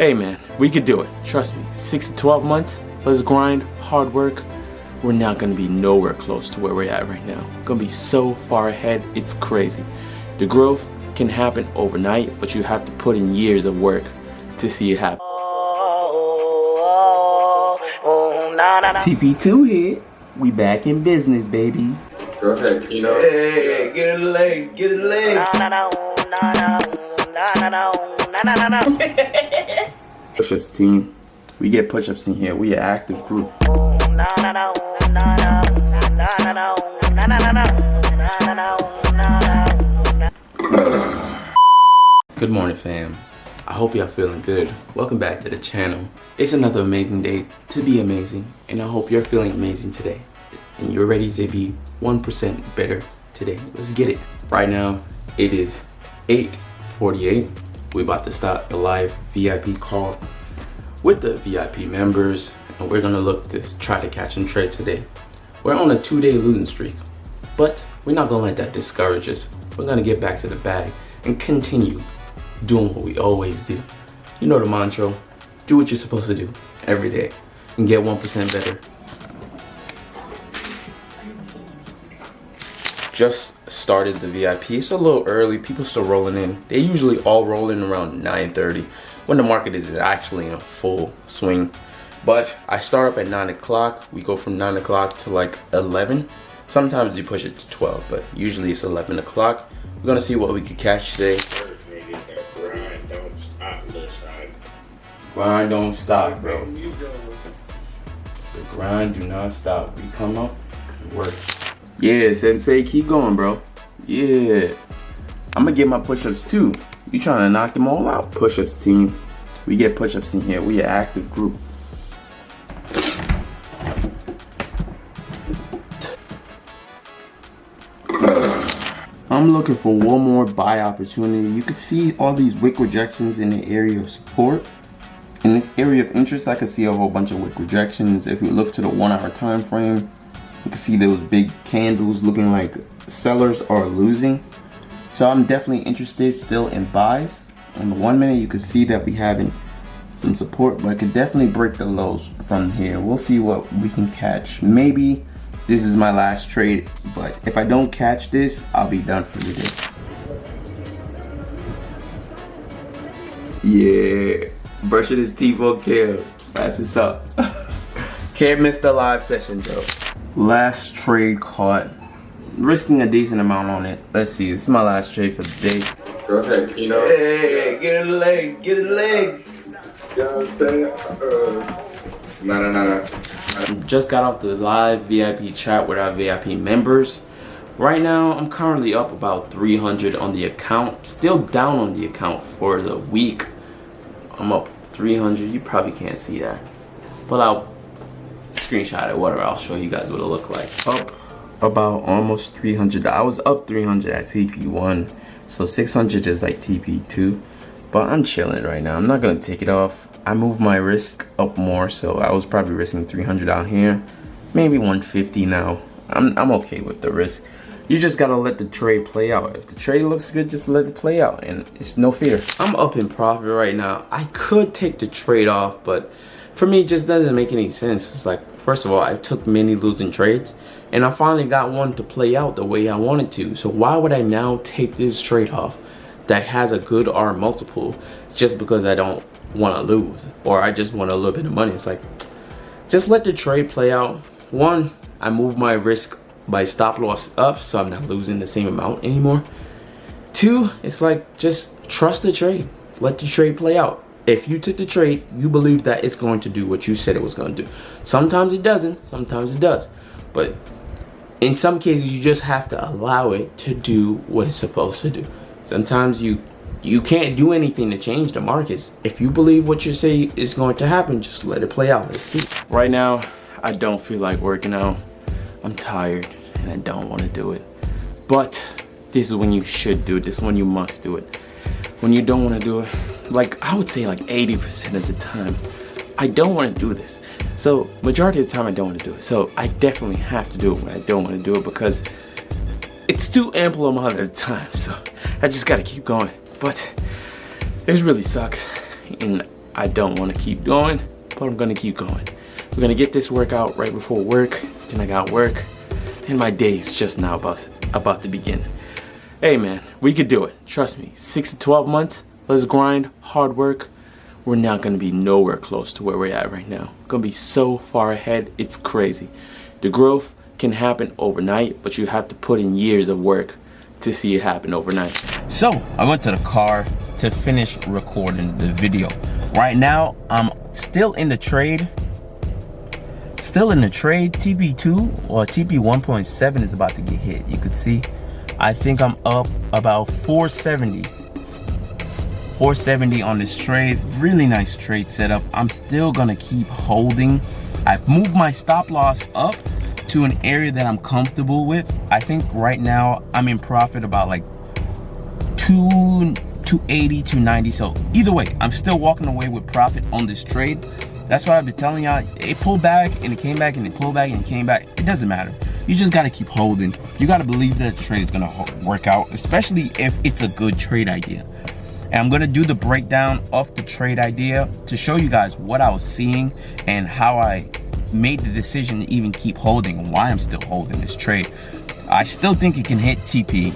Hey man, we could do it. Trust me. 6 to 12 months, let's grind, hard work. We're not gonna be nowhere close to where we're at right now. We're gonna be so far ahead, it's crazy. The growth can happen overnight, but you have to put in years of work to see it happen. TP2 here. We back in business, baby. Go ahead, Pino. Hey, get in the legs, get in the legs. Push-ups team. We get push-ups in here. We an active group. Good morning, fam. I hope y'all feeling good. Welcome back to the channel. It's another amazing day to be amazing, and I hope you're feeling amazing today. And you're ready to be 1% better today. Let's get it. Right now, it is 8:48. We're about to start a live VIP call with the VIP members, and we're gonna look to try to catch some trades today. We're on a 2-day losing streak, but we're not gonna let that discourage us. We're gonna get back to the bag and continue doing what we always do. You know the mantra, do what you're supposed to do every day and get 1% better. Just started the VIP. It's a little early. People still rolling in. They usually all roll in around 9:30 when the market is actually in a full swing. But I start up at 9 o'clock. We go from 9 o'clock to like 11. Sometimes we push it to 12, but usually it's 11 o'clock. We're gonna see what we can catch today. Grind don't stop, bro. The grind do not stop. We come up and work. Yeah, Sensei, keep going, bro. Yeah. I'm gonna get my push-ups too. You trying to knock them all out? Push-ups team. We get push-ups in here. We an active group. I'm looking for one more buy opportunity. You can see all these wick rejections in the area of support. In this area of interest, I can see a whole bunch of wick rejections. If you look to the 1-hour time frame, you can see those big candles looking like sellers are losing. So I'm definitely interested still in buys. On the 1 minute, you can see that we having some support, but it could definitely break the lows from here. We'll see what we can catch. Maybe this is my last trade, but if I don't catch this, I'll be done for the day. Yeah, brushing his teeth on Kev. That's what's up. Can't miss the live session though. Last trade caught. Risking a decent amount on it. Let's see, this is my last trade for the day. Go ahead, Pino. Hey, get in the legs, get in the legs. You know what I'm saying? Nah. Just got off the live VIP chat with our VIP members. Right now, I'm currently up about 300 on the account. Still down on the account for the week. I'm up 300. You probably can't see that. But I'll screenshot it, whatever. I'll show you guys what it looked like. Up about almost 300. I was up 300 at TP1. So 600 is like TP2. But I'm chilling right now. I'm not going to take it off. I moved my risk up more, so I was probably risking 300 out here, maybe 150 now. I'm okay with the risk. You just gotta let the trade play out. If the trade looks good, just let it play out, and it's no fear. I'm up in profit right now. I could take the trade off, but for me, it just doesn't make any sense. It's like, first of all, I took many losing trades, and I finally got one to play out the way I wanted to. So why would I now take this trade off that has a good R multiple just because I don't want to lose, or I just want a little bit of money? It's like, just let the trade play out. One, I move my risk by stop loss up, so I'm not losing the same amount anymore. Two, it's like, just trust the trade. Let the trade play out. If you took the trade, you believe that it's going to do what you said it was going to do. Sometimes it doesn't, sometimes it does, but in some cases you just have to allow it to do what it's supposed to do. Sometimes you can't do anything to change the markets. If you believe what you say is going to happen, just let it play out. Let's see. Right now, I don't feel like working out. I'm tired and I don't want to do it. But this is when you should do it. This is when you must do it. When you don't want to do it, like I would say like 80% of the time, I don't want to do this. So majority of the time I don't want to do it. So I definitely have to do it when I don't want to do it, because it's too ample amount of the time. So I just got to keep going. But it really sucks. And I don't want to keep going, but I'm gonna keep going. We're gonna get this workout right before work, then I got work, and my day's just now about to begin. Hey man, we could do it. Trust me, 6 to 12 months, let's grind, hard work. We're not gonna be nowhere close to where we're at right now. Gonna be so far ahead, it's crazy. The growth can happen overnight, but you have to put in years of work to see it happen overnight. So I went to the car to finish recording the video. Right now, I'm still in the trade. TP2 or TP 1.7 is about to get hit. You could see, I think I'm up about 470 on this trade. Really nice trade setup. I'm still gonna keep holding. I've moved my stop loss up to an area that I'm comfortable with. I think right now I'm in profit about like 280, 290. So either way, I'm still walking away with profit on this trade. That's why I've been telling y'all, it pulled back and it came back and it pulled back and it came back. It doesn't matter. You just gotta keep holding. You gotta believe that the trade is gonna work out, especially if it's a good trade idea. And I'm gonna do the breakdown of the trade idea to show you guys what I was seeing and how I made the decision to even keep holding and why I'm still holding this trade. I still think it can hit TP,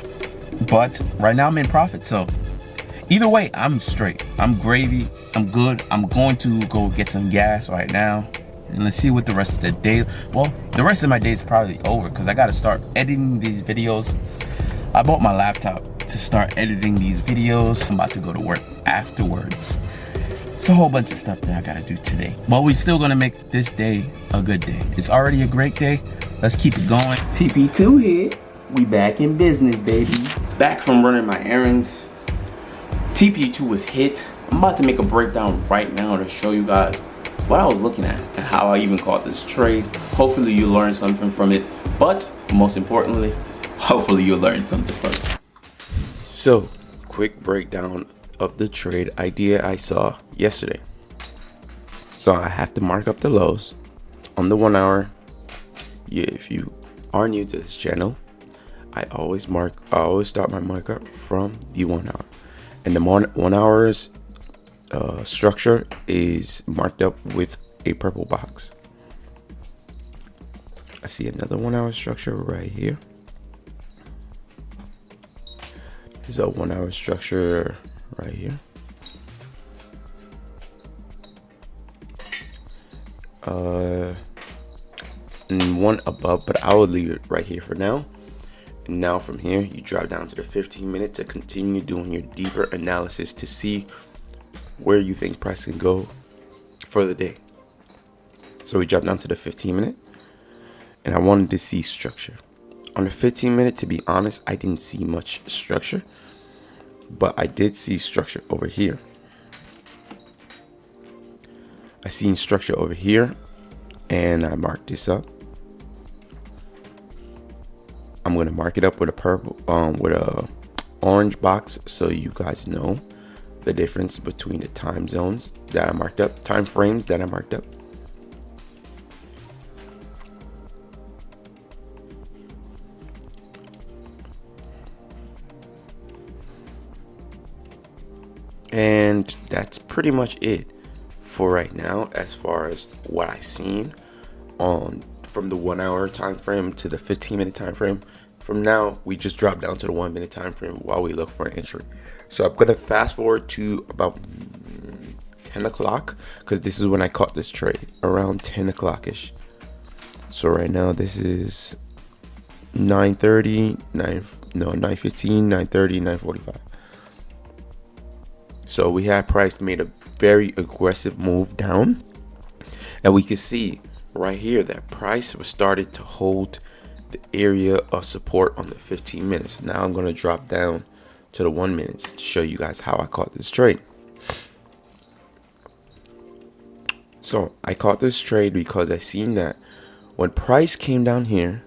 but right now I'm in profit. So either way, I'm straight. I'm gravy. I'm good. I'm going to go get some gas right now. And let's see what the rest of the day, well, the rest of my day is probably over because I got to start editing these videos. I bought my laptop to start editing these videos. I'm about to go to work afterwards. It's a whole bunch of stuff that I got to do today. But we're still going to make this day a good day. It's already a great day. Let's keep it going. TP2 here. We back in business, baby. Back from running my errands. TP2 was hit. I'm about to make a breakdown right now to show you guys what I was looking at and how I even caught this trade. Hopefully you learned something from it, but most importantly, hopefully you learned something from it. So, quick breakdown of the trade idea I saw yesterday. So I have to mark up the lows on the 1 hour. Yeah, if you are new to this channel, I always start my markup from the 1 hour. And the 1 hour's structure is marked up with a purple box. I see another 1 hour structure right here. There's a 1 hour structure right here. And one above, but I will leave it right here for now. And now from here, you drop down to the 15-minute to continue doing your deeper analysis to see where you think price can go for the day. So we drop down to the 15-minute, and I wanted to see structure. On the 15-minute, to be honest, I didn't see much structure, but I did see structure over here. I seen structure over here, and I marked this up. I'm gonna mark it up with a purple, with a orange box, so you guys know the difference between the time zones that I marked up, time frames that I marked up. And that's pretty much it for right now as far as what I seen on from the 1 hour time frame to the 15-minute time frame. From now, we just drop down to the 1 minute time frame while we look for an entry. So I'm gonna fast forward to about 10 o'clock because this is when I caught this trade, around 10 o'clock ish. So right now this is 9:30, 9:15, 9:30, 9:45. So we had price made a very aggressive move down, and we can see right here that price was started to hold the area of support on the 15 minutes. Now I'm going to drop down to the 1 minute to show you guys how I caught this trade. So I caught this trade because I seen that when price came down here,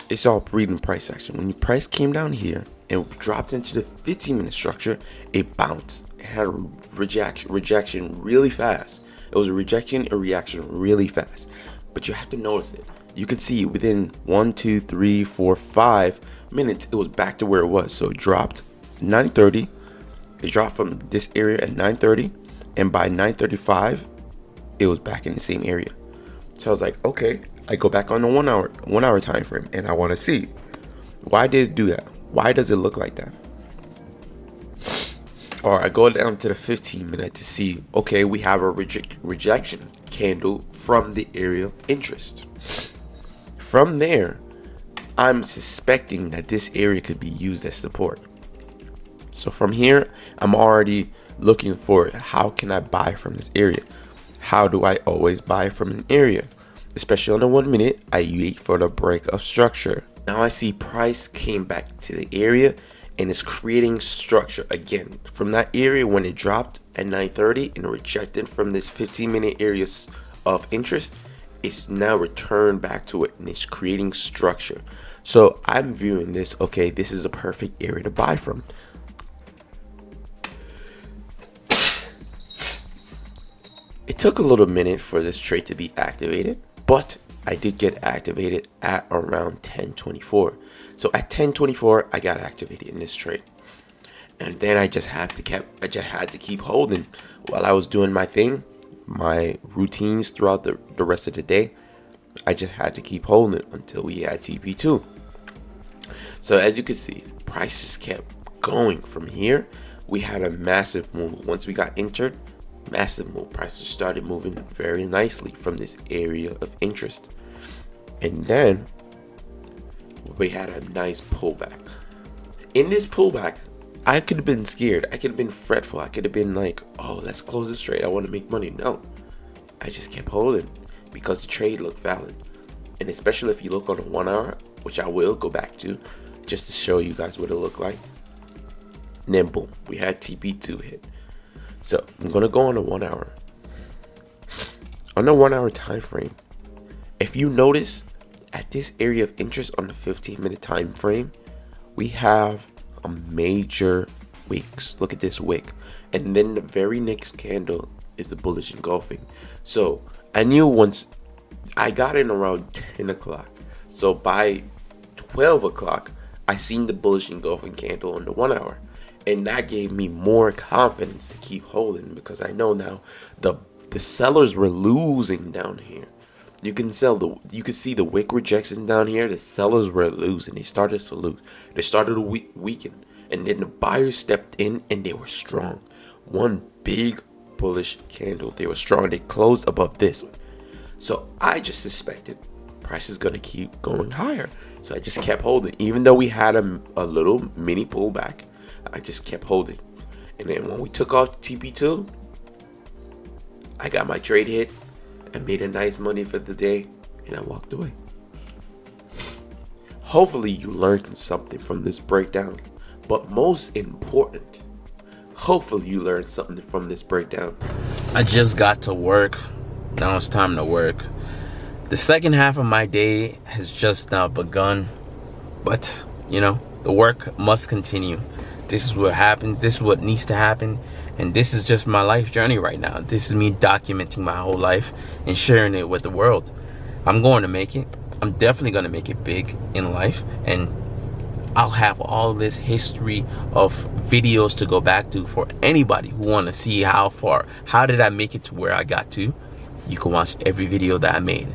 it's all breathing price action. When the price came down here and dropped into the 15-minute structure, it bounced. It had a rejection really fast. It was a rejection, a reaction really fast. But you have to notice it. You can see within 1, 2, 3, 4, 5 minutes, it was back to where it was. So it dropped 9:30, It dropped from this area at 9:30, and by 9:35, it was back in the same area. So I was like, okay, I go back on the 1 hour time frame, and I want to see why did it do that? Why does it look like that? Or I go down to the 15-minute to see, okay, we have a rejection candle from the area of interest. From there, I'm suspecting that this area could be used as support. So from here, I'm already looking for how can I buy from this area? How do I always buy from an area? Especially on the 1 minute, I wait for the break of structure. Now I see price came back to the area and is creating structure again from that area when it dropped at 9:30 and rejected from this 15-minute area of interest. It's now returned back to it and it's creating structure. So I'm viewing this, okay, this is a perfect area to buy from. It took a little minute for this trade to be activated, but I did get activated at around 10:24. So at 10:24, I got activated in this trade, and then I just had to keep holding while I was doing my thing, my routines throughout the rest of the day. I just had to keep holding it until we had TP2. So as you can see, prices kept going from here. We had a massive move once we got entered. Massive move. Prices started moving very nicely from this area of interest, and then we had a nice pullback. In this pullback, I could have been scared. I could have been fretful. I could have been like, oh, let's close this trade, I want to make money. No, I just kept holding because the trade looked valid. And especially if you look on the 1 hour, which I will go back to just to show you guys what it looked like. And then boom, we had TP2 hit. So I'm gonna go on the 1 hour. On the 1 hour time frame, if you notice at this area of interest on the 15-minute time frame, we have a major wicks. Look at this wick, and then the very next candle is the bullish engulfing. So I knew once I got in around 10 o'clock. So by 12 o'clock, I seen the bullish engulfing candle on the 1 hour. And that gave me more confidence to keep holding because I know now the sellers were losing down here. You can see the wick rejection down here. The sellers were losing. They started to lose. They started to weaken. And then the buyers stepped in and they were strong. One big bullish candle. They were strong. They closed above this one. So I just suspected price is going to keep going higher. So I just kept holding. Even though we had a little mini pullback, I just kept holding. And then when we took off TP2, I got my trade hit. I made a nice money for the day and I walked away. Hopefully you learned something from this breakdown. But most important, hopefully you learned something from this breakdown. I just got to work. Now it's time to work. The second half of my day has just now begun. But, you know, the work must continue. This is what happens. This is what needs to happen. And this is just my life journey right now. This is me documenting my whole life and sharing it with the world. I'm going to make it. I'm definitely going to make it big in life. And I'll have all this history of videos to go back to for anybody who want to see how did I make it to where I got to. You can watch every video that I made.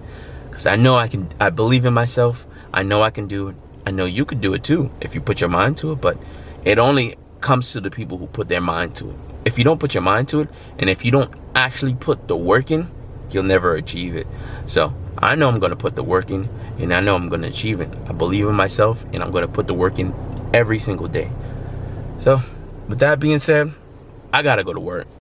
Because I know I believe in myself. I know I can do it. I know you could do it too if you put your mind to it. But it only comes to the people who put their mind to it. If you don't put your mind to it, and if you don't actually put the work in, you'll never achieve it. So I know I'm going to put the work in, and I know I'm going to achieve it. I believe in myself, and I'm going to put the work in every single day. So with that being said, I got to go to work.